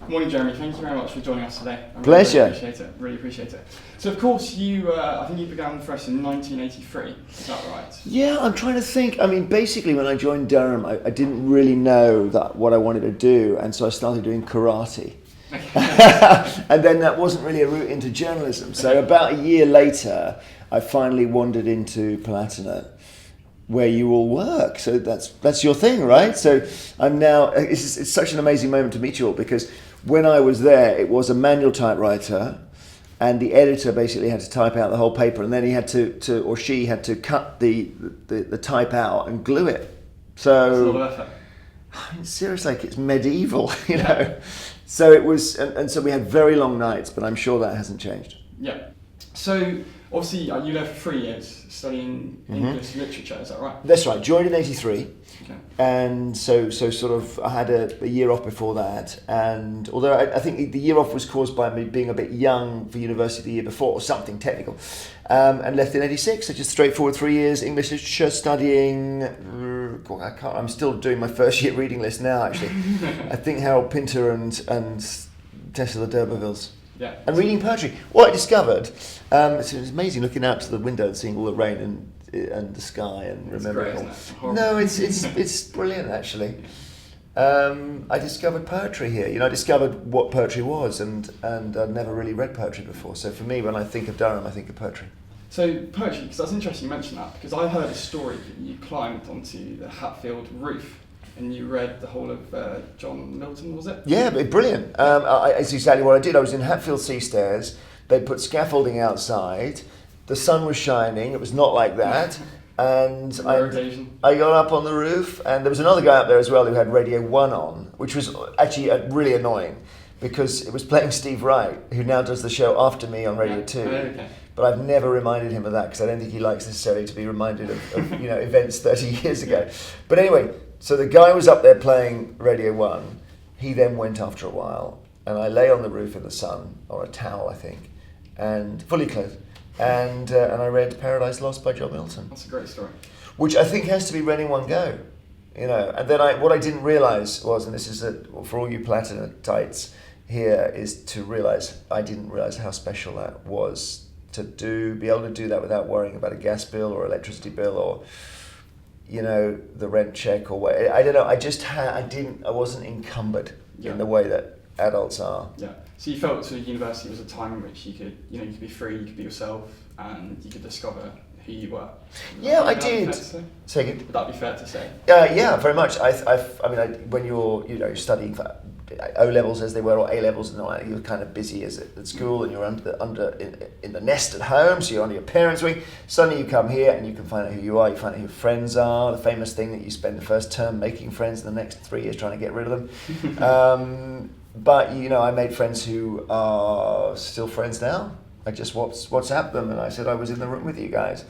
Morning, Jeremy. Thank you very much for joining us today. Pleasure. Really appreciate it. Really appreciate it. So, of course, I think you began the press in 1983. Is that right? Yeah, I'm trying to think. I mean, basically, when I joined Durham, I didn't really know that what I wanted to do, and so I started doing karate. And then that wasn't really a route into journalism. So about a year later, I finally wandered into Palatinate, where you all work. So that's your thing, right? So I'm now. It's such an amazing moment to meet you all, because when I was there, it was a manual typewriter, and the editor basically had to type out the whole paper, and then he had to or she had to cut the type out and glue it. So That's a lot of effort. I mean, seriously, like it's medieval, you know. So it was, and so we had very long nights, but I'm sure that hasn't changed. Yeah. So obviously you there for 3 years studying English literature. Is that right? That's right. Joined in '83. Okay. And so sort of I had a year off before that, and although I think the year off was caused by me being a bit young for university the year before, or something technical, and left in '86. So just straightforward 3 years English literature studying. I'm still doing my first year reading list now, actually. I think Harold Pinter and Tessa the D'Urbervilles. Yeah. And reading poetry. What I discovered, it's amazing looking out to the window and seeing all the rain and the sky and It's remembering great, all. isn't it? No, it's brilliant, actually. I discovered poetry here. You know, I discovered what poetry was, and I'd never really read poetry before. So for me, when I think of Durham, I think of poetry. So poetry, because that's interesting you mentioned that, because I heard a story that you climbed onto the Hatfield roof and you read the whole of John Milton, was it? Yeah, but brilliant. It's exactly what I did. I was in Hatfield Sea Stairs. They put scaffolding outside. The sun was shining. It was not like that. And I got up on the roof, and there was another guy up there as well who had Radio 1 on, which was actually really annoying, because it was playing Steve Wright, who now does the show after me on Radio 2. Okay. But I've never reminded him of that, because I don't think he likes necessarily to be reminded of events 30 years ago. But anyway, so the guy was up there playing Radio 1. He then went after a while, and I lay on the roof in the sun, or a towel, I think, and fully clothed. And I read Paradise Lost by John Milton. That's a great story. Which I think has to be read in one go, you know. And then what I didn't realise was, and this is for all you Platinatites here, is to realise I didn't realise how special that was to be able to do that without worrying about a gas bill or electricity bill or, you know, the rent check or what. I don't know. I wasn't encumbered in the way that adults are. Yeah. So you felt sort of university was a time in which you could be free, you could be yourself, and you could discover who you were. Yeah, I did. Would that be fair to say? Yeah, very much. When you're studying for O levels as they were, or A levels, and all that, you're kind of busy at school, and you're in the nest at home, so you're under your parents' wing. Suddenly you come here and you can find out who you are. You find out who your friends are. The famous thing that you spend the first term making friends, and the next 3 years trying to get rid of them. But I made friends who are still friends now. I just WhatsApp them, and I said I was in the room with you guys.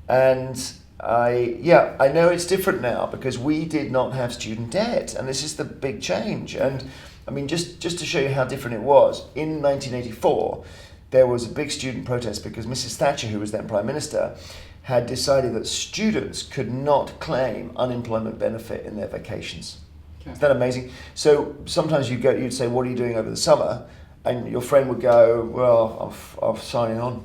And I know it's different now, because we did not have student debt, and this is the big change. And I mean, just to show you how different it was, in 1984, there was a big student protest because Mrs. Thatcher, who was then Prime Minister, had decided that students could not claim unemployment benefit in their vacations. Isn't that amazing? So sometimes you'd say, what are you doing over the summer? And your friend would go, well, I'm signing on.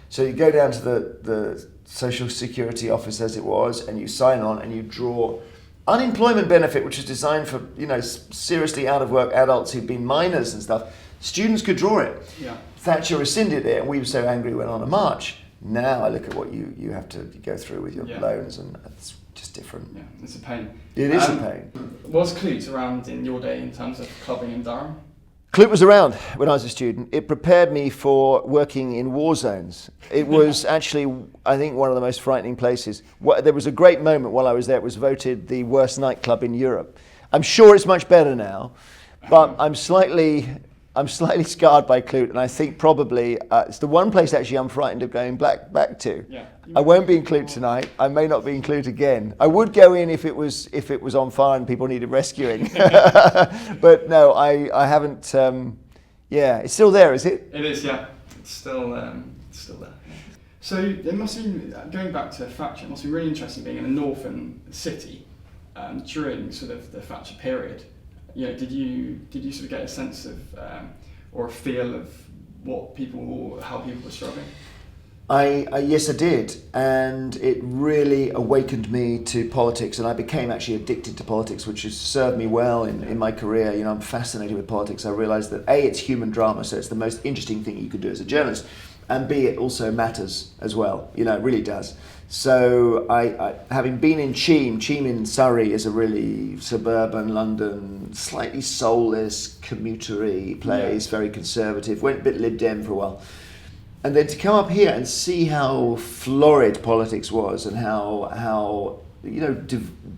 So you go down to the Social Security office, as it was, and you sign on and you draw unemployment benefit, which was designed for, seriously out of work adults who've been minors and stuff. Students could draw it. Yeah. Thatcher rescinded it, and we were so angry we went on a march. Now I look at what you have to go through with your loans, and it's just different. Yeah, it's a pain. It is a pain. Was Clute around in your day in terms of clubbing in Durham? Clute was around when I was a student. It prepared me for working in war zones. It was actually, I think, one of the most frightening places. There was a great moment while I was there. It was voted the worst nightclub in Europe. I'm sure it's much better now, but I'm slightly scarred by Clute, and I think probably it's the one place actually I'm frightened of going back to. Yeah. I won't be in Clute tonight. I may not be in Clute again. I would go in if it was on fire and people needed rescuing. But no, I haven't. It's still there, is it? It is, yeah. It's still there. So it must have been, going back to Thatcher, it must be really interesting being in a northern city during sort of the Thatcher period. did you sort of get a sense of or a feel of how people were struggling? Yes, I did, and it really awakened me to politics, and I became actually addicted to politics, which has served me well in my career. I'm fascinated with politics. I realised that A, it's human drama, so it's the most interesting thing you could do as a journalist, and B, it also matters as well. It really does. So I having been in Cheam in Surrey is a really suburban London, slightly soulless, commutery place, very conservative, went a bit Lib Dem for a while. And then to come up here and see how florid politics was and how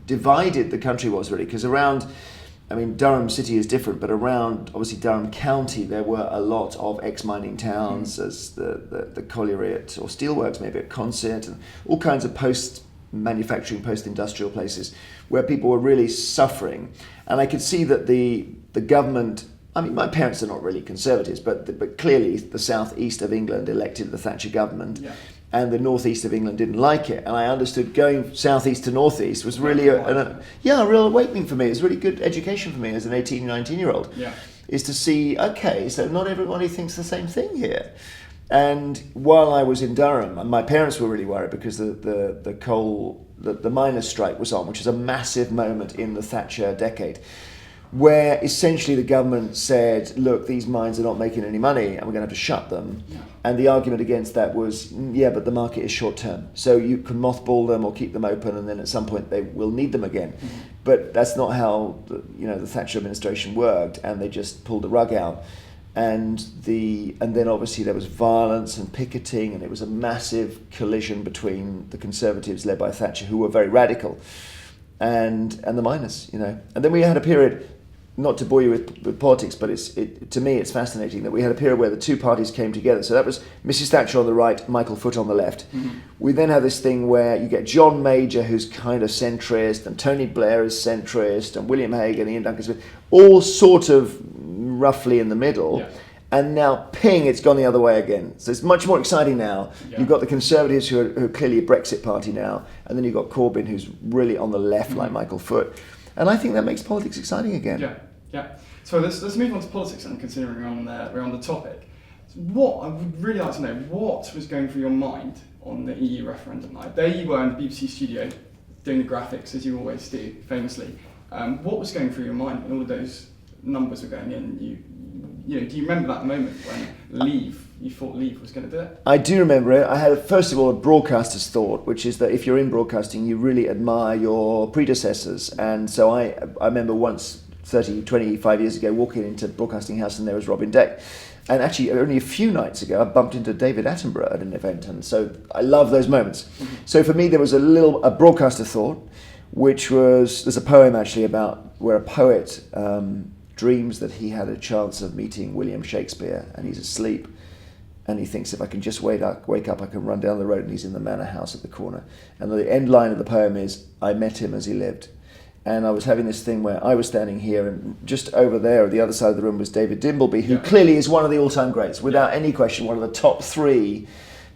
divided the country was really, because Durham City is different, but around obviously Durham County there were a lot of ex-mining towns, as the colliery or steelworks maybe at Consett, and all kinds of post-manufacturing, post-industrial places where people were really suffering. And I could see that the government, my parents are not really conservatives, but clearly the southeast of England elected the Thatcher government, and the northeast of England didn't like it. And I understood going southeast to northeast was really a real awakening for me. It was really good education for me as an 18, 19-year-old, is to see, okay, so not everybody thinks the same thing here. And while I was in Durham, and my parents were really worried because the miners' strike was on, which is a massive moment in the Thatcher decade, where essentially the government said, look, these mines are not making any money and we're going to have to shut them. And the argument against that was, but the market is short term. So you can mothball them or keep them open, and then at some point they will need them again. But that's not how the Thatcher administration worked, and they just pulled the rug out. And then obviously there was violence and picketing, and it was a massive collision between the Conservatives led by Thatcher, who were very radical, and the miners, And then we had a period, not to bore you with politics, but to me it's fascinating that we had a period where the two parties came together. So that was Mrs. Thatcher on the right, Michael Foot on the left. We then have this thing where you get John Major, who's kind of centrist, and Tony Blair is centrist, and William Hague and Ian Duncan Smith, all sort of roughly in the middle. And now, ping, it's gone the other way again. So it's much more exciting now. You've got the Conservatives who are clearly a Brexit party now, and then you've got Corbyn, who's really on the left, like Michael Foot. And I think that makes politics exciting again. Yeah. So let's move on to politics and considering we're on the topic. What I would really like to know, what was going through your mind on the EU referendum night? There you were in the BBC studio doing the graphics, as you always do, famously. What was going through your mind when all of those numbers were going in? Do you remember that moment when you thought Leave was going to do it? I do remember it. I had, first of all, a broadcaster's thought, which is that if you're in broadcasting, you really admire your predecessors. And so I remember once, 25 years ago, walking into Broadcasting House, and there was Robin Day. And actually, only a few nights ago, I bumped into David Attenborough at an event. And so I love those moments. So for me, there was a broadcaster thought, which was, there's a poem actually about where a poet dreams that he had a chance of meeting William Shakespeare, and he's asleep, and he thinks, if I can just wake up, I can run down the road, and he's in the manor house at the corner. And the end line of the poem is, I met him as he lived. And I was having this thing where I was standing here, and just over there, at the other side of the room, was David Dimbleby, who clearly is one of the all-time greats, without any question, one of the top 3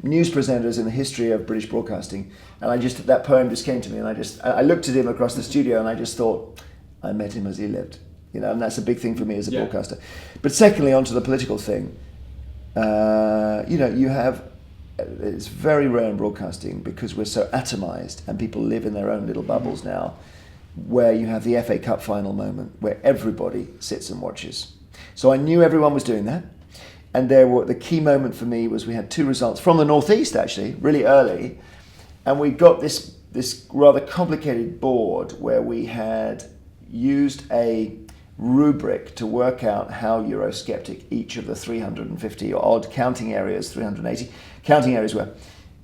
news presenters in the history of British broadcasting. And that poem just came to me, and I looked at him across the studio, and I just thought, I met him as he lived. And that's a big thing for me as a broadcaster. But secondly, onto the political thing, you have, it's very rare in broadcasting because we're so atomized and people live in their own little bubbles now, where you have the FA Cup final moment where everybody sits and watches. So I knew everyone was doing that. And the key moment for me was we had 2 results from the Northeast, actually, really early. And we got this rather complicated board where we had used a rubric to work out how Eurosceptic each of the 350 odd counting areas, 380 counting areas were.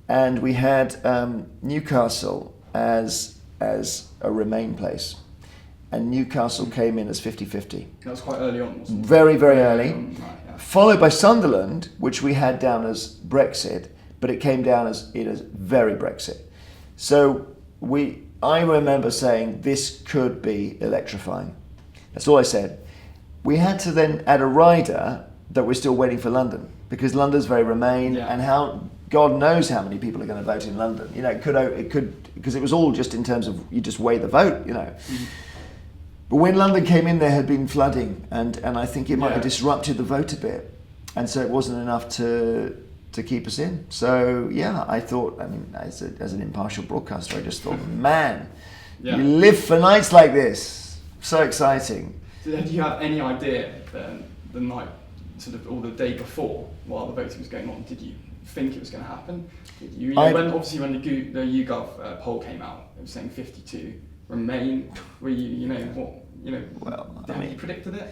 And we had Newcastle as a Remain place. And Newcastle came in as 50-50. That was quite early on, wasn't it? Very, very early. Followed by Sunderland, which we had down as Brexit, but it came down as very Brexit. So I remember saying this could be electrifying. That's all I said. We had to then add a rider that we're still waiting for London, because London's very Remain, and how God knows how many people are going to vote in London. It could because it was all just in terms of you just weigh the vote. But when London came in, there had been flooding, and I think it might have disrupted the vote a bit, and so it wasn't enough to keep us in. So yeah, I thought, I mean, as an impartial broadcaster, I just thought, man, you live for nights like this. So exciting. Did you have any idea the night, sort of, or the day before, while the voting was going on? Did you think it was going to happen? Did you, when the YouGov poll came out, it was saying 52 Remain. Were you, well, have you predicted it?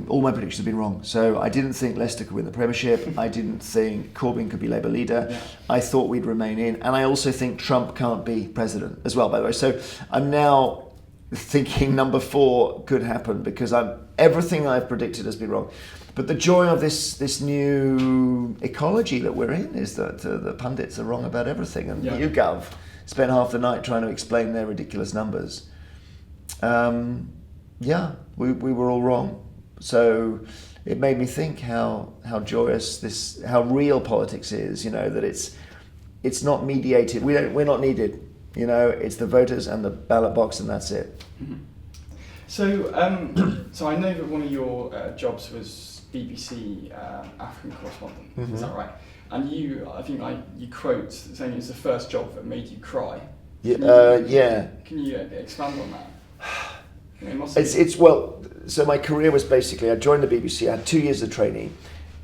All my predictions have been wrong. So I didn't think Leicester could win the Premiership. I didn't think Corbyn could be Labour leader. Yeah. I thought we'd remain in. And I also think Trump can't be president as well, by the way. So I'm now thinking number 4 could happen, because everything I've predicted has been wrong. But the joy of this new ecology that we're in is that the pundits are wrong about everything. And YouGov spent half the night trying to explain their ridiculous numbers. We were all wrong. So it made me think how joyous how real politics is. That it's not mediated. We're not needed. It's the voters and the ballot box, and that's it. Mm-hmm. So I know that one of your jobs was BBC African correspondent. Mm-hmm. Is that right? And I think you quote saying it's the first job that made you cry. Can you expand on that? So my career was basically, I joined the BBC, I had 2 years of training.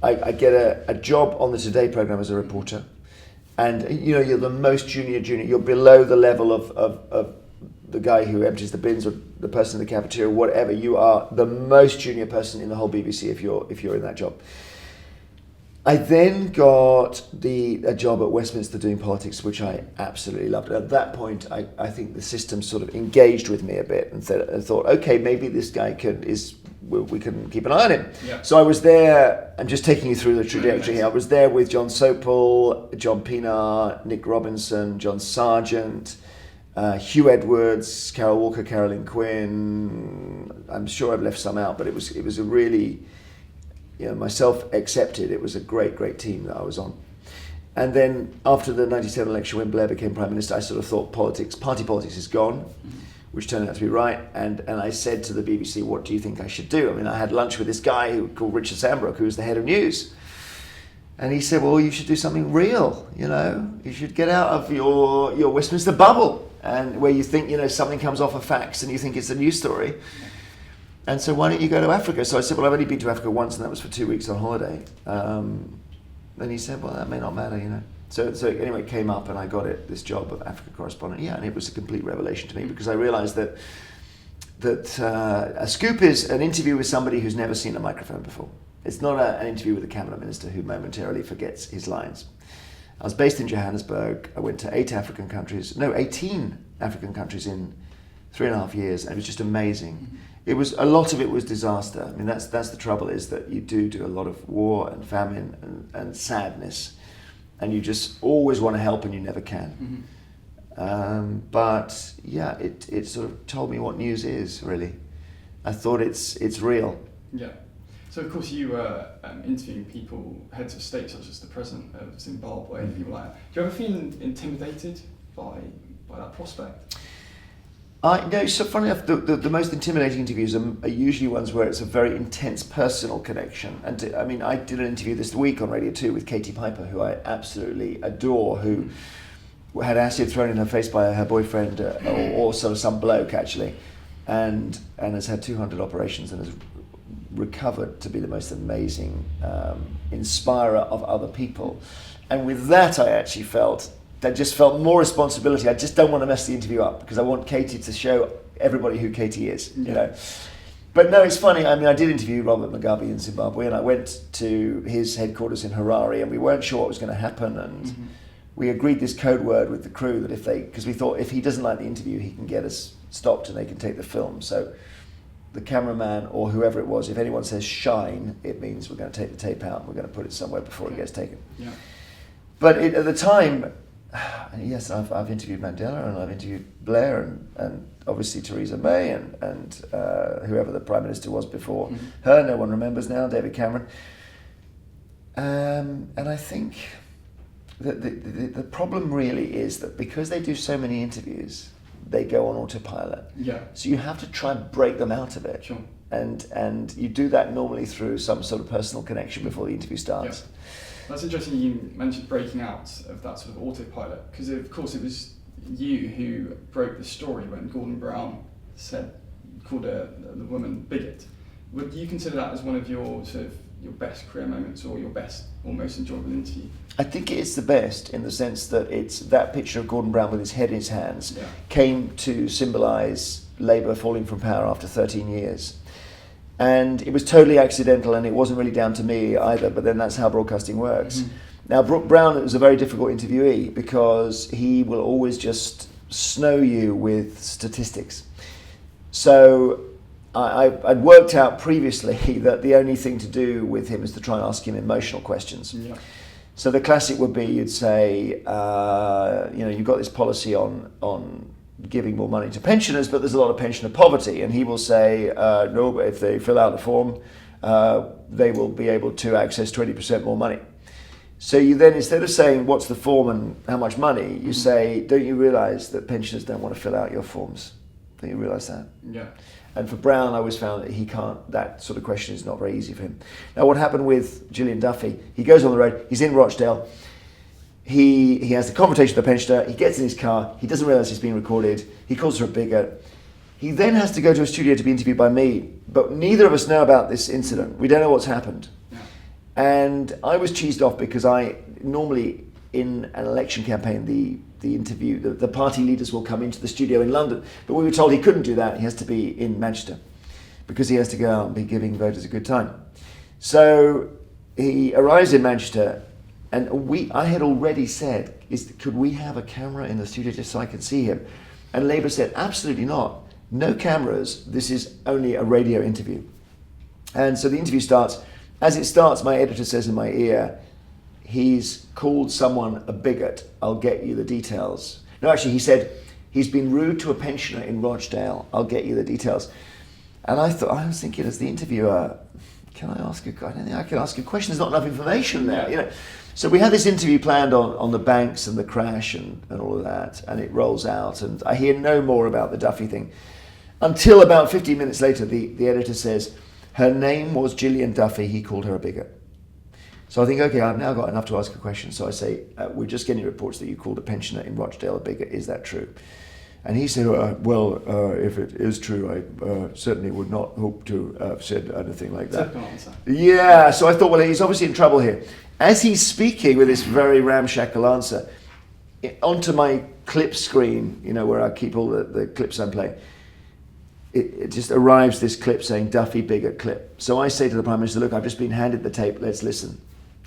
I get a job on the Today programme as a reporter, and you're the most junior, you're below the level of the guy who empties the bins or the person in the cafeteria, whatever. You are the most junior person in the whole BBC if you're in that job. I then got a job at Westminster doing politics, which I absolutely loved. At that point, I think the system sort of engaged with me a bit and thought, okay, maybe this guy we can keep an eye on him. Yeah. So I was there. I'm just taking you through the trajectory here. I was there with John Sopel, John Pienaar, Nick Robinson, John Sargent, Hugh Edwards, Carol Walker, Carolyn Quinn. I'm sure I've left some out, but it was a really, myself excepted, it was a great team that I was on. And then after the 97 election, when Blair became Prime Minister, I sort of thought party politics is gone, which turned out to be right. And I said to the BBC, what do you think I should do? I mean, I had lunch with this guy called Richard Sambrook, who was the head of news. And he said, well, you should do something real, You should get out of your Westminster bubble, and where you think, something comes off a fax and you think it's a news story. And so why don't you go to Africa? So I said, well, I've only been to Africa once, and that was for 2 weeks on holiday. And he said, well, that may not matter, So anyway, it came up, and I got this job of Africa correspondent. Yeah, and it was a complete revelation to me, because I realised that a scoop is an interview with somebody who's never seen a microphone before. It's not an interview with a cabinet minister who momentarily forgets his lines. I was based in Johannesburg. I went to 18 African countries in 3.5 years, and it was just amazing. Mm-hmm. A lot of it was disaster. I mean, that's the trouble, is that you do a lot of war and famine and sadness, and you just always want to help and you never can. Mm-hmm. But yeah, it sort of told me what news is, really. I thought it's real. Yeah. So of course you were interviewing people, heads of state such as the President of Zimbabwe, and people like that. Do you ever feel intimidated by that prospect? No, so funny enough, the most intimidating interviews are usually ones where it's a very intense personal connection. And I mean, I did an interview this week on Radio 2 with Katie Piper, who I absolutely adore, who had acid thrown in her face by her boyfriend, or sort of some bloke actually, and has had 200 operations and has recovered to be the most amazing inspirer of other people. And with that, I actually felt more responsibility. I just don't want to mess the interview up, because I want Katie to show everybody who Katie is, But no, it's funny. I mean, I did interview Robert Mugabe in Zimbabwe, and I went to his headquarters in Harare, and we weren't sure what was going to happen, and we agreed this code word with the crew that because we thought if he doesn't like the interview, he can get us stopped and they can take the film. So the cameraman or whoever it was, if anyone says shine, it means we're going to take the tape out and we're going to put it somewhere before it gets taken. Yeah. But at the time, yes, I've interviewed Mandela, and I've interviewed Blair, and obviously Theresa May, and whoever the Prime Minister was before her, no one remembers now, David Cameron. And I think that the problem really is that because they do so many interviews, they go on autopilot. Yeah. So you have to try and break them out of it. Sure. And you do that normally through some sort of personal connection before the interview starts. Yeah. That's interesting you mentioned breaking out of that sort of autopilot, because of course it was you who broke the story when Gordon Brown called the woman bigot. Would you consider that as one of your sort of your best career moments or your best or most enjoyable interview? I think it's the best in the sense that it's that picture of Gordon Brown with his head in his hands Yeah. came to symbolise Labour falling from power after 13 years. And it was totally accidental, and it wasn't really down to me either, but then that's how broadcasting works. Mm-hmm. Now, Brown was a very difficult interviewee because he will always just snow you with statistics. So I'd worked out previously that the only thing to do with him is to try and ask him emotional questions. Yeah. So the classic would be, you'd say, you've got this policy on giving more money to pensioners, but there's a lot of pensioner poverty. And he will say, no, but if they fill out the form, they will be able to access 20% more money. So you then, instead of saying, what's the form and how much money, you say, don't you realise that pensioners don't want to fill out your forms? Don't you realise that? Yeah. And for Brown, I always found that he can't, that sort of question is not very easy for him. Now, what happened with Gillian Duffy, he goes on the road, he's in Rochdale, he has the confrontation with the pensioner, he gets in his car, he doesn't realise he's being recorded, he calls her a bigot. He then has to go to a studio to be interviewed by me, but neither of us know about this incident. We don't know what's happened. Yeah. And I was cheesed off because I normally, in an election campaign, the party leaders will come into the studio in London, but we were told he couldn't do that. He has to be in Manchester because he has to go out and be giving voters a good time. So he arrives in Manchester, and I had already said, could we have a camera in the studio just so I could see him? And Labour said, absolutely not. No cameras. This is only a radio interview. And so the interview starts. As it starts, my editor says in my ear, he's called someone a bigot. I'll get you the details. No, actually, he said, he's been rude to a pensioner in Rochdale. I'll get you the details. And I was thinking as the interviewer, I don't think I can ask a question. There's not enough information there, you know. So we had this interview planned on the banks and the crash and all of that, and it rolls out, and I hear no more about the Duffy thing until about 15 minutes later, the editor says, her name was Gillian Duffy, he called her a bigot. So I think, okay, I've now got enough to ask a question. So I say, we're just getting reports that you called a pensioner in Rochdale a bigot. Is that true? And he said, if it is true, I certainly would not hope to have said anything like that. Typical answer. Yeah, so I thought, well, he's obviously in trouble here. As he's speaking with this very ramshackle answer, onto my clip screen, you know, where I keep all the clips I'm playing, it just arrives this clip saying Duffy bigot clip. So I say to the Prime Minister, look, I've just been handed the tape, let's listen.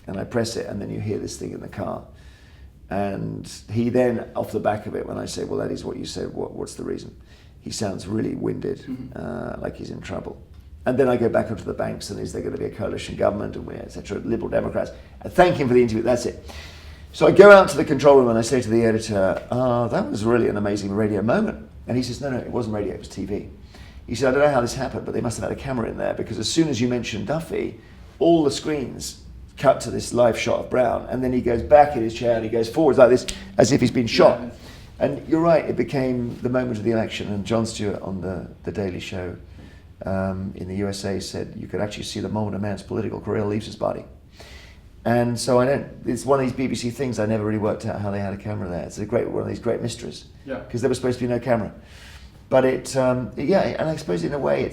And I press it, and then you hear this thing in the car. And he then, off the back of it, when I say, well, that is what you said, what's the reason? He sounds really winded, like he's in trouble. And then I go back up to the banks, and is there going to be a coalition government, and etc., Liberal Democrats. I thank him for the interview, that's it. So I go out to the control room, and I say to the editor, that was really an amazing radio moment. And he says, no, it wasn't radio, it was TV. He said, I don't know how this happened, but they must have had a camera in there, because as soon as you mentioned Duffy, all the screens cut to this live shot of Brown, and then he goes back in his chair and he goes forwards like this, as if he's been shot. Yeah. And you're right, it became the moment of the election, and Jon Stewart on the Daily Show in the USA said you could actually see the moment a man's political career leaves his body. And so it's one of these BBC things, I never really worked out how they had a camera there. It's one of these great mysteries, because there was supposed to be no camera. But and I suppose in a way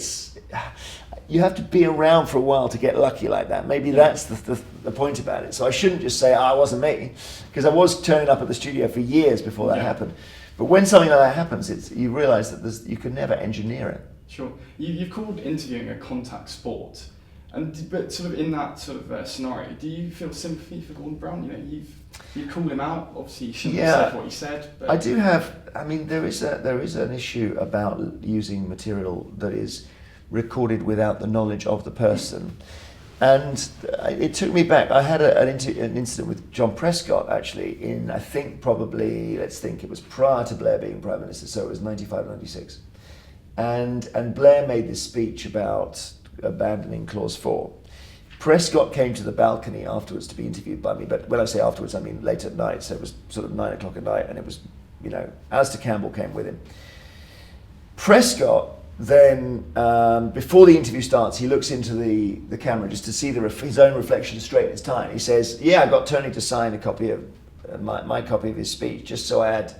you have to be around for a while to get lucky like that. Maybe that's the point about it. So I shouldn't just say, it wasn't me, because I was turning up at the studio for years before that happened. But when something like that happens, you realise that you can never engineer it. Sure. You've called interviewing a contact sport, but sort of in that sort of scenario, do you feel sympathy for Gordon Brown? You know, you've called him out. Obviously, you shouldn't have said what he said. But I do have. I mean, there is an issue about using material that is recorded without the knowledge of the person, and it took me back. I had an incident with John Prescott actually in I think it was prior to Blair being Prime Minister, so it was 95, 96. And Blair made this speech about abandoning Clause 4. Prescott came to the balcony afterwards to be interviewed by me, but when I say afterwards, I mean late at night, so it was sort of 9 o'clock at night, and it was, Alistair Campbell came with him. Prescott then, before the interview starts, he looks into the camera just to see his own reflection straight in his tie. He says, "Yeah, I got Tony to sign a copy of my copy of his speech, just so I had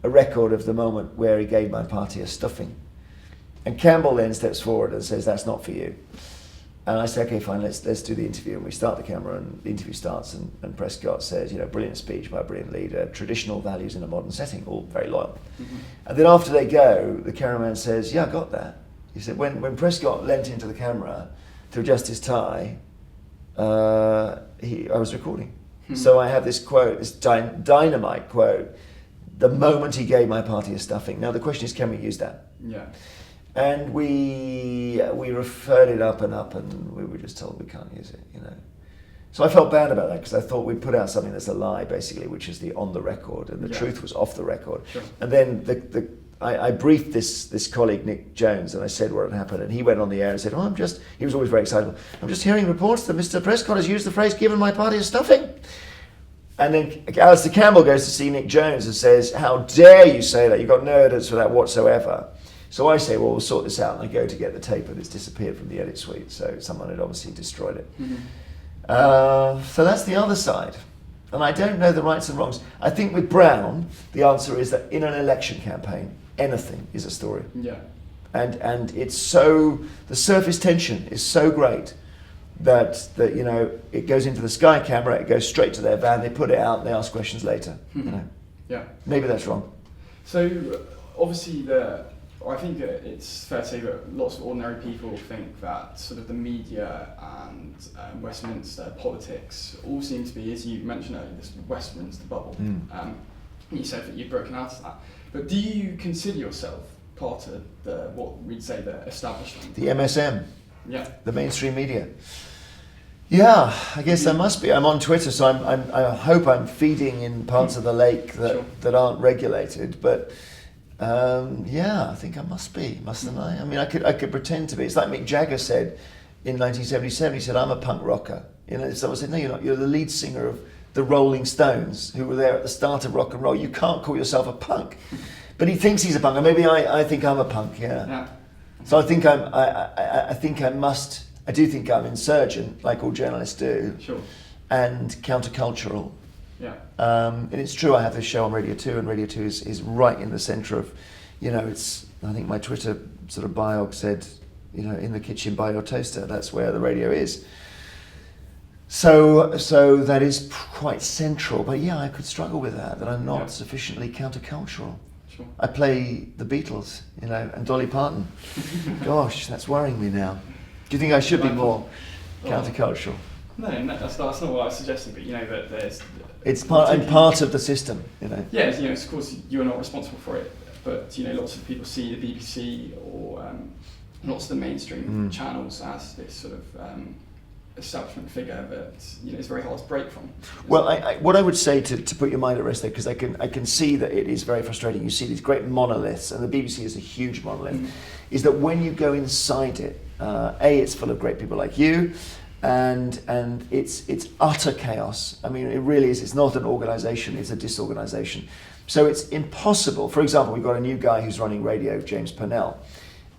a record of the moment where he gave my party a stuffing." And Campbell then steps forward and says, "That's not for you." And I say, "Okay, fine, let's do the interview." And we start the camera, and the interview starts, and Prescott says, "Brilliant speech by a brilliant leader, traditional values in a modern setting," all very loyal. Mm-hmm. And then after they go, the cameraman says, "Yeah, I got that." He said, when Prescott leant into the camera to adjust his tie, I was recording. Mm-hmm. So I have this quote, this dynamite quote, "The moment he gave my party a stuffing." Now the question is, can we use that? Yeah. And we referred it up, and we were just told we can't use it, So I felt bad about that, because I thought we'd put out something that's a lie, basically, which is the on the record, and the truth was off the record. Sure. And then I briefed this colleague, Nick Jones, and I said what had happened, and he went on the air and said, he was always very excitable, "I'm just hearing reports that Mr. Prescott has used the phrase, 'given my party a stuffing.'" And then Alistair Campbell goes to see Nick Jones and says, "How dare you say that? You've got no evidence for that whatsoever." So I say, "Well, we'll sort this out." And I go to get the tape, and it's disappeared from the edit suite. So someone had obviously destroyed it. Mm-hmm. So that's the other side. And I don't know the rights and wrongs. I think with Brown, the answer is that in an election campaign, anything is a story. Yeah. And it's so, the surface tension is so great that it goes into the Sky camera, it goes straight to their van, they put it out, and they ask questions later. Mm-hmm. Yeah. Maybe that's wrong. So obviously I think it's fair to say that lots of ordinary people think that sort of the media and Westminster politics all seem to be, as you mentioned earlier, this Westminster bubble. You said that you've broken out of that. But do you consider yourself part of what we'd say the establishment? The MSM. Yeah. The mainstream media. Yeah, I guess I must be. I'm on Twitter, so I hope I'm feeding in parts of the lake that aren't regulated, but I think I must be, mustn't I? I mean, I could pretend to be. It's like Mick Jagger said in 1977. He said, "I'm a punk rocker." Someone said, "No, you're not. You're the lead singer of the Rolling Stones, who were there at the start of rock and roll. You can't call yourself a punk." But he thinks he's a punk, and maybe I think I'm a punk. Yeah. So I think I do think I'm insurgent, like all journalists do. Sure. And countercultural. Yeah. And it's true, I have this show on Radio 2, and Radio 2 is right in the centre of, I think my Twitter sort of bio said, in the kitchen by your toaster, that's where the radio is. So that is quite central, but yeah, I could struggle with that I'm not sufficiently countercultural. Sure. I play the Beatles, and Dolly Parton. Gosh, that's worrying me now. Do you think I should be more countercultural? No, that's not what I was suggesting, but that there's... I'm part of the system, Yeah, of course you're not responsible for it, but lots of people see the BBC or lots of the mainstream channels as this sort of establishment figure that it's very hard to break from. Well, what I would say to put your mind at rest there, because I can see that it is very frustrating. You see these great monoliths, and the BBC is a huge monolith. Is that when you go inside it, it's full of great people like you. And it's utter chaos. I mean, it really is. It's not an organisation, it's a disorganisation. So it's impossible. For example, we've got a new guy who's running radio, James Purnell,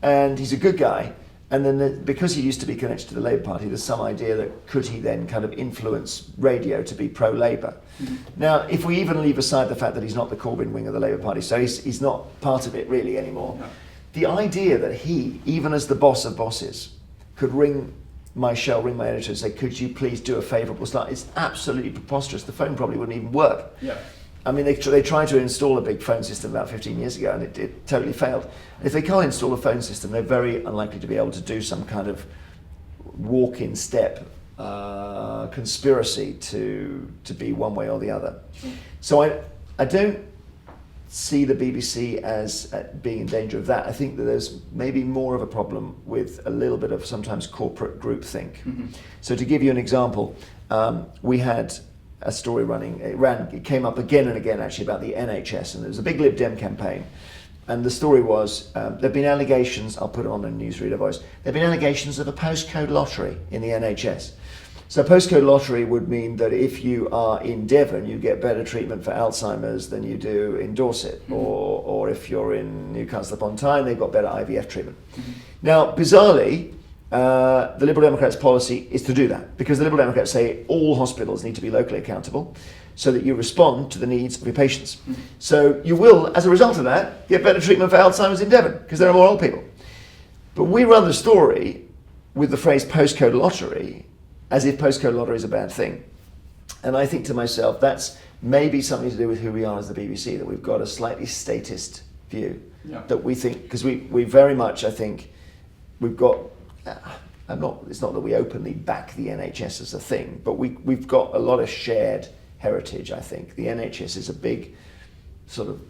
and he's a good guy. And then because he used to be connected to the Labour Party, there's some idea that could he then kind of influence radio to be pro-Labour. Mm-hmm. Now, if we even leave aside the fact that he's not the Corbyn wing of the Labour Party, so he's not part of it really anymore. No. The idea that he, even as the boss of bosses, could ring my editor and say, "Could you please do a favourable start?" It's absolutely preposterous. The phone probably wouldn't even work. Yeah. I mean, they tried to install a big phone system about 15 years ago, and it totally failed. And if they can't install a phone system, they're very unlikely to be able to do some kind of walk-in step conspiracy to be one way or the other. So I don't see the BBC as being in danger of that. I think that there's maybe more of a problem with a little bit of sometimes corporate groupthink. Mm-hmm. So to give you an example, we had a story running, it came up again and again actually about the NHS, and there was a big Lib Dem campaign, and the story was, there've been allegations, I'll put it on a newsreader voice, there've been allegations of a postcode lottery in the NHS. So postcode lottery would mean that if you are in Devon, you get better treatment for Alzheimer's than you do in Dorset, or if you're in Newcastle upon Tyne, they've got better IVF treatment. Now, bizarrely, the Liberal Democrats' policy is to do that, because the Liberal Democrats say all hospitals need to be locally accountable so that you respond to the needs of your patients. So you will, as a result of that, get better treatment for Alzheimer's in Devon, because there are more old people. But we run the story with the phrase postcode lottery as if postcode lottery is a bad thing. And I think to myself, that's maybe something to do with who we are as the BBC, that we've got a slightly statist view. That we think, because we very much, I think, we've got, it's not that we openly back the NHS as a thing, but we've got a lot of shared heritage, I think. The NHS is a big sort of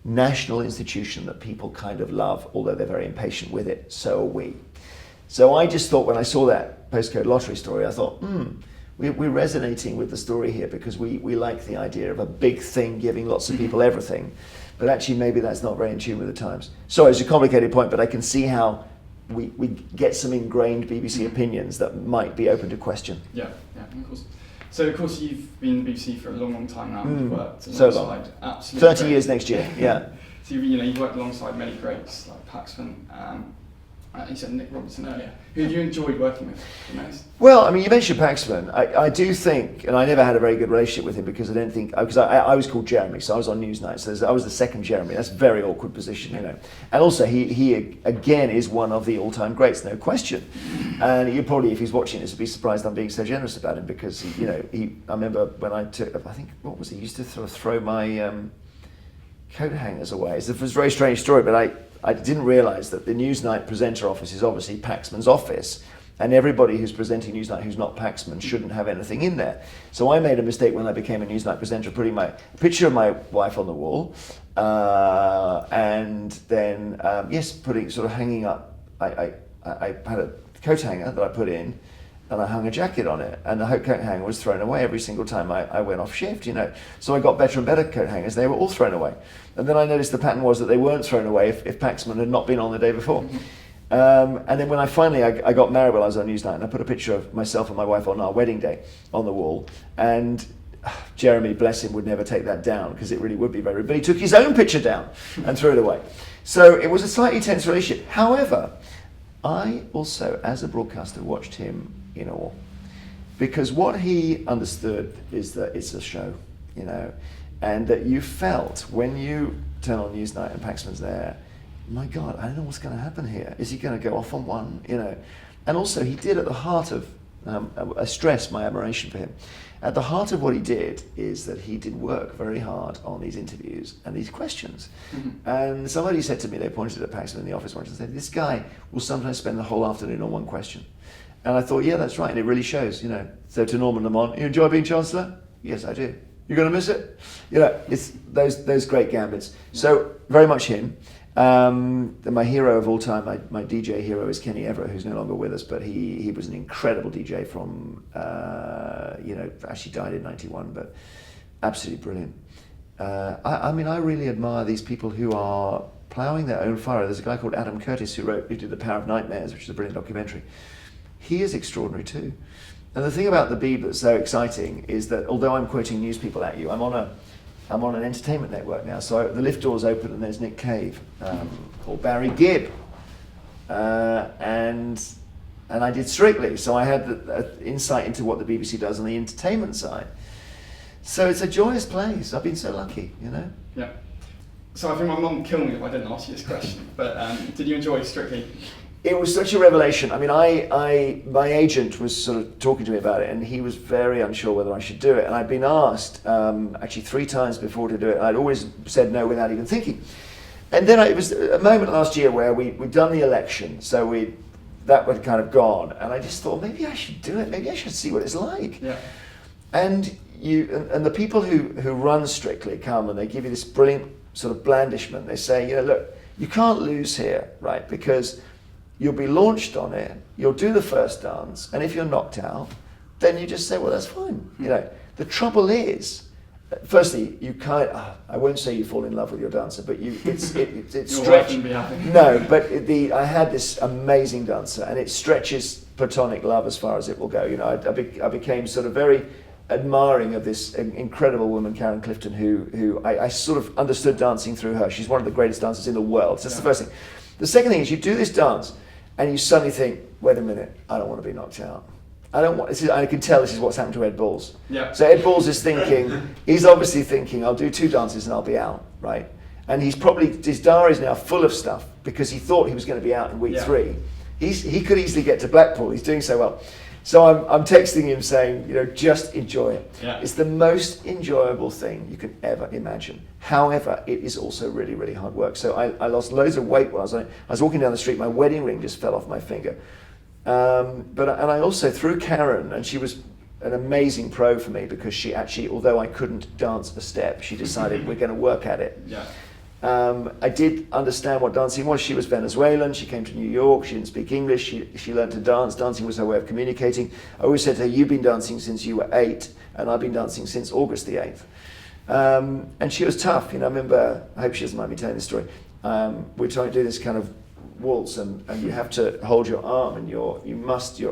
national institution that people kind of love, although they're very impatient with it. So are we. So I just thought, when I saw that postcode lottery story, I thought, we're resonating with the story here, because we like the idea of a big thing giving lots of people everything. But actually, maybe that's not very in tune with the times. Sorry, it's a complicated point, but I can see how we get some ingrained BBC opinions that might be open to question. Yeah, of course. So, of course, you've been in the BBC for a long, long time now. You've worked so alongside long. absolutely 30 years next year, yeah. So, you've worked alongside many greats like Paxman. You said Nick Robertson earlier. Who have you enjoyed working with the most? Well, I mean, you mentioned Paxman. I do think, and I never had a very good relationship with him, because I don't think, because I was called Jeremy, so I was on Newsnight, so I was the second Jeremy. That's a very awkward position, you know. And also, he again is one of the all-time greats, no question. And you probably, if he's watching this, would be surprised I'm being so generous about him, because I remember when I took, I think, what was he used to sort of throw my coat hangers away. It was a very strange story, but I didn't realise that the Newsnight presenter office is obviously Paxman's office, and everybody who's presenting Newsnight who's not Paxman shouldn't have anything in there. So I made a mistake when I became a Newsnight presenter, putting my picture of my wife on the wall, and then putting sort of hanging up. I had a coat hanger that I put in, and I hung a jacket on it, and the coat hanger was thrown away every single time I went off shift, So I got better and better coat hangers. They were all thrown away. And then I noticed the pattern was that they weren't thrown away if Paxman had not been on the day before. And then when I got married while I was on Newsnight, and I put a picture of myself and my wife on our wedding day on the wall, and Jeremy, bless him, would never take that down, because it really would be very rude. But he took his own picture down and threw it away. So it was a slightly tense relationship. However, I also, as a broadcaster, watched him in awe, because what he understood is that it's a show, and that you felt when you turn on Newsnight and Paxman's there, my God, I don't know what's going to happen here. Is he going to go off on one? And also he did, at the heart of, I stress my admiration for him, at the heart of what he did is that he did work very hard on these interviews and these questions. And somebody said to me, they pointed at Paxman in the office once and said, this guy will sometimes spend the whole afternoon on one question. And I thought, yeah, that's right, and it really shows, So to Norman Lamont, you enjoy being Chancellor? Yes, I do. You're going to miss it? It's those great gambits. So very much him. My hero of all time, my DJ hero, is Kenny Everett, who's no longer with us, but he was an incredible DJ from, actually died in 91, but absolutely brilliant. I really admire these people who are ploughing their own furrow. There's a guy called Adam Curtis who did The Power of Nightmares, which is a brilliant documentary. He is extraordinary too. And the thing about the Beeb that's so exciting is that, although I'm quoting news people at you, I'm on an entertainment network now. So the lift door's open and there's Nick Cave, or Barry Gibb, and I did Strictly. So I had the insight into what the BBC does on the entertainment side. So it's a joyous place. I've been so lucky, Yeah. So I think my mum would kill me if I didn't ask you this question. But did you enjoy Strictly? It was such a revelation. I mean, my agent was sort of talking to me about it, and he was very unsure whether I should do it. And I'd been asked actually 3 times before to do it, and I'd always said no without even thinking. And then it was a moment last year where we'd done the election, so that was kind of gone, and I just thought, maybe I should do it. Maybe I should see what it's like. Yeah. And the people who run Strictly come and they give you this brilliant sort of blandishment. They say, look, you can't lose here, right? Because you'll be launched on it, you'll do the first dance, and if you're knocked out, then you just say, well, that's fine. The trouble is, firstly, you can't, I won't say you fall in love with your dancer, but it's Your stretched. wife wouldn't be happy. No, but I had this amazing dancer, and it stretches platonic love as far as it will go. You know, I became sort of very admiring of this incredible woman, Karen Clifton, who I sort of understood dancing through her. She's one of the greatest dancers in the world. So that's the first thing. The second thing is you do this dance and you suddenly think, wait a minute, I don't want to be knocked out. I can tell this is what's happened to Ed Balls. Yeah. So Ed Balls is thinking, he's obviously thinking, I'll do 2 dances and I'll be out, right? And his diary is now full of stuff because he thought he was going to be out in week 3. He could easily get to Blackpool. He's doing so well. So I'm texting him saying, you know, just enjoy it. Yeah. It's the most enjoyable thing you can ever imagine. However, it is also really, really hard work. So I lost loads of weight while I was walking down the street. My wedding ring just fell off my finger. And I also, through Karen, and she was an amazing pro for me because she actually, although I couldn't dance a step, she decided we're going to work at it. Yeah. I did understand what dancing was. She was Venezuelan. She came to New York. She didn't speak English. She learned to dance. Dancing was her way of communicating. I always said to her, you've been dancing since you were 8, and I've been dancing since August the 8th. And she was tough. You know, I remember, I hope she doesn't mind me telling this story. We're trying to do this kind of waltz, and you have to hold your arm, and your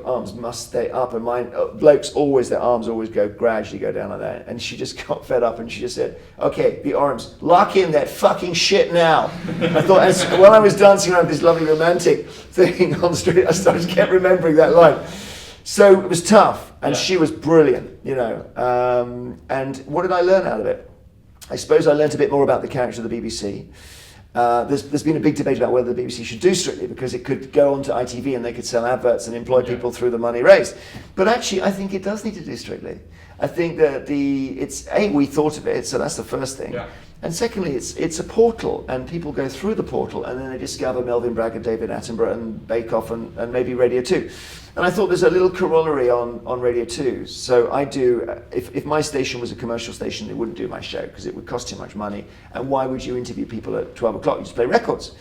arms must stay up, and mine blokes always, their arms always gradually go down like that, and she just got fed up and she just said, okay, the arms, lock in that fucking shit now. I thought, as while I was dancing around this lovely romantic thing on the street, I kept remembering that line. So it was tough, and she was brilliant, you know. And what did I learn out of it? I suppose I learned a bit more about the character of the BBC. There's been a big debate about whether the BBC should do Strictly because it could go on to ITV and they could sell adverts and employ people through the money raised. But actually, I think it does need to do Strictly. I think that we thought of it, so that's the first thing. Yeah. And secondly, it's a portal, and people go through the portal and then they discover Melvin Bragg and David Attenborough and Bake Off and maybe Radio 2. And I thought there's a little corollary on Radio 2. So I do, if my station was a commercial station, they wouldn't do my show because it would cost too much money. And why would you interview people at 12 o'clock? You just play records.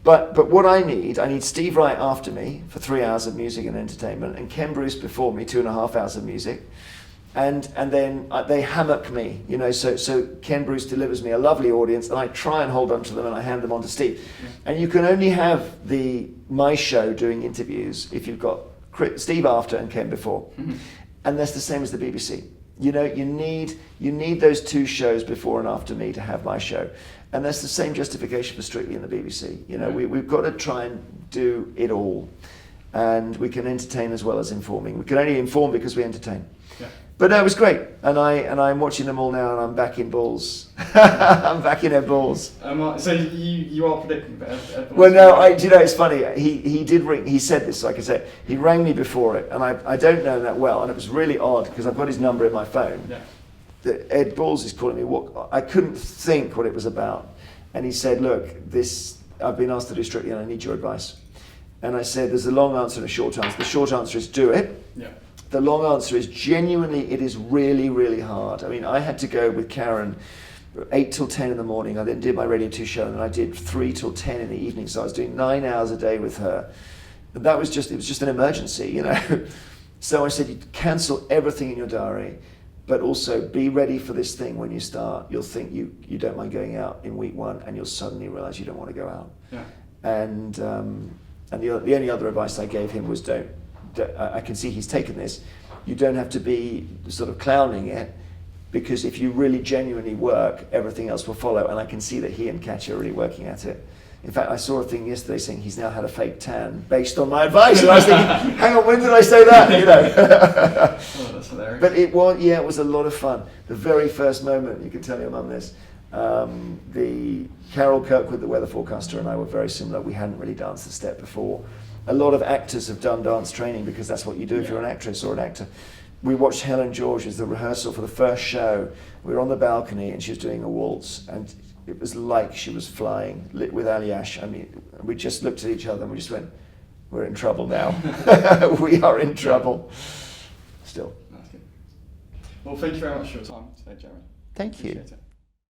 But what I need Steve Wright after me for 3 hours of music and entertainment, and Ken Bruce before me, 2.5 hours of music. And then they hammock me, you know, so Ken Bruce delivers me a lovely audience, and I try and hold on to them and I hand them on to Steve. Yeah. And you can only have my show doing interviews if you've got Steve after and Ken before. Mm-hmm. And that's the same as the BBC. You know, you need those 2 shows before and after me to have my show. And that's the same justification for Strictly in the BBC. You know, we've got to try and do it all. And we can entertain as well as informing. We can only inform because we entertain. Yeah. But no, it was great, and I'm watching them all now, and I'm back in Balls. I'm back in Ed Balls. So you are predicting that Ed Balls? Well, no, do you know, it's funny. He did ring. He said this, like I said. He rang me before it, and I don't know him that well, and it was really odd because I've got his number in my phone. Yeah. That Ed Balls is calling me. I couldn't think what it was about, and he said, "Look, I've been asked to do Strictly, and I need your advice." And I said, "There's a long answer and a short answer. The short answer is do it." Yeah. The long answer is genuinely, it is really, really hard. I mean, I had to go with Karen 8 till 10 in the morning. I then did my Radio 2 show, and then I did 3 till 10 in the evening. So I was doing 9 hours a day with her. But it was just an emergency, you know. So I said, you cancel everything in your diary, but also be ready for this thing when you start. You'll think you don't mind going out in week 1, and you'll suddenly realize you don't want to go out. Yeah. And the only other advice I gave him was I can see he's taken this. You don't have to be sort of clowning it, because if you really genuinely work, everything else will follow. And I can see that he and Katya are really working at it. In fact, I saw a thing yesterday saying he's now had a fake tan based on my advice. And I was thinking, hang on, when did I say that? You know. Oh, that's hilarious. But it was a lot of fun. The very first moment, you can tell your mum this, the Carol Kirkwood, the weather forecaster, and I were very similar. We hadn't really danced the step before. A lot of actors have done dance training because that's what you do if you're an actress or an actor. We watched Helen George's, the rehearsal for the first show. We were on the balcony and she was doing a waltz, and it was like she was flying, lit with Aliash. I mean, we just looked at each other and we just went, we're in trouble now. We are in trouble. Still. That's good. Well, thank you very much for your time today, Jeremy. Thank you. Appreciate it.